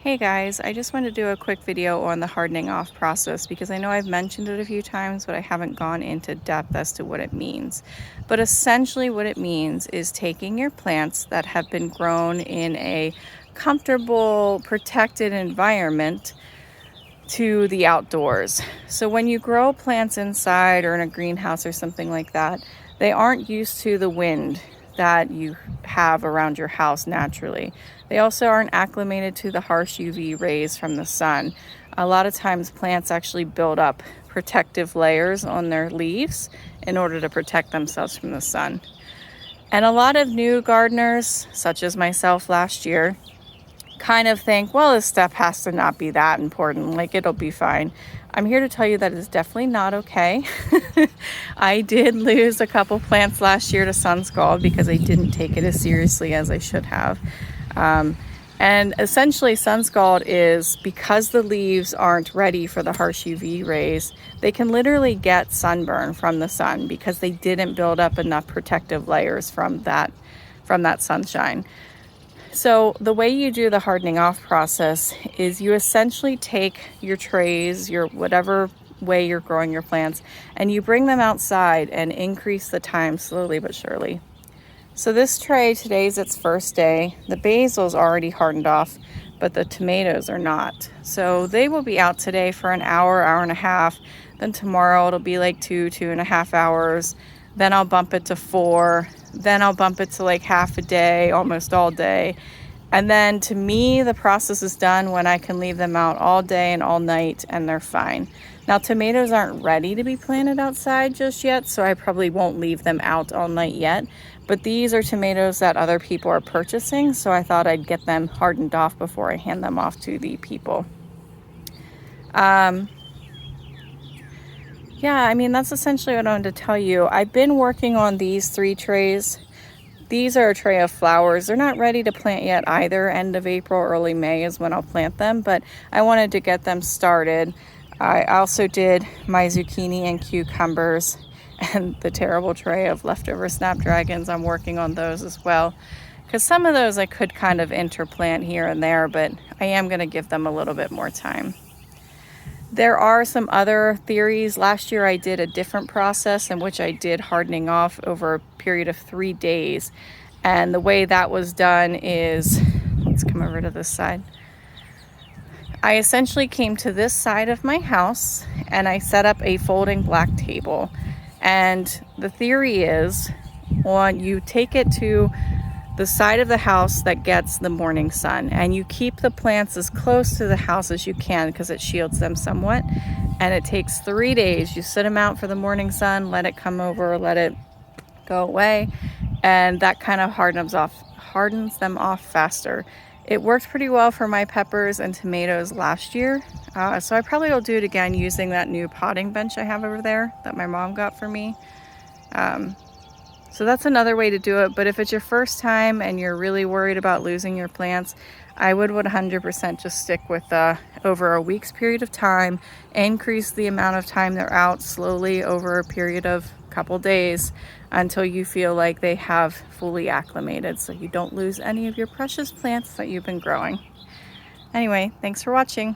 Hey guys, I just wanted to do a quick video on the hardening off process because I know I've mentioned it a few times, but I haven't gone into depth as to what it means. But essentially what it means is taking your plants that have been grown in a comfortable, protected environment to the outdoors. So when you grow plants inside or in a greenhouse or something like that, they aren't used to the wind that you have around your house naturally. They also aren't acclimated to the harsh UV rays from the sun. A lot of times plants actually build up protective layers on their leaves in order to protect themselves from the sun. And a lot of new gardeners, such as myself last year, kind of think, well, this step has to not be that important, like it'll be fine. I'm here to tell you that it's definitely not okay. I did lose a couple plants last year to sun scald because I didn't take it as seriously as I should have. And essentially sun scald is because the leaves aren't ready for the harsh UV rays, they can literally get sunburn from the sun because they didn't build up enough protective layers from that sunshine. So the way you do the hardening off process is you essentially take your trays, your whatever way you're growing your plants, and you bring them outside and increase the time slowly but surely. So this tray, today's its first day. The basil's already hardened off, but the tomatoes are not. So they will be out today for an hour, hour and a half. Then tomorrow it'll be like 2.5 hours. Then I'll bump it to 4. Then I'll bump it to like half a day, almost all day. And then to me, the process is done when I can leave them out all day and all night and they're fine. Now, tomatoes aren't ready to be planted outside just yet, so I probably won't leave them out all night yet. But these are tomatoes that other people are purchasing, so I thought I'd get them hardened off before I hand them off to the people. Yeah, I mean, that's essentially what I wanted to tell you. I've been working on these 3 trays. These are a tray of flowers. They're not ready to plant yet either. End of April, early May is when I'll plant them, but I wanted to get them started. I also did my zucchini and cucumbers and the terrible tray of leftover snapdragons. I'm working on those as well, because some of those I could kind of interplant here and there, but I am going to give them a little bit more time. There are some other theories. Last year I did a different process in which I did hardening off over a period of 3 days. And the way that was done is, let's come over to this side. I essentially came to this side of my house and I set up a folding black table. And the theory is, you take it to the side of the house that gets the morning sun, and you keep the plants as close to the house as you can because it shields them somewhat. And it takes 3 days. You sit them out for the morning sun, let it come over, let it go away, and that kind of hardens them off faster. It worked pretty well for my peppers and tomatoes last year, so I probably will do it again using that new potting bench I have over there that my mom got for me. So that's another way to do it. But if it's your first time and you're really worried about losing your plants, I would 100% just stick with over a week's period of time, increase the amount of time they're out slowly over a period of a couple days until you feel like they have fully acclimated, so you don't lose any of your precious plants that you've been growing. Anyway, thanks for watching.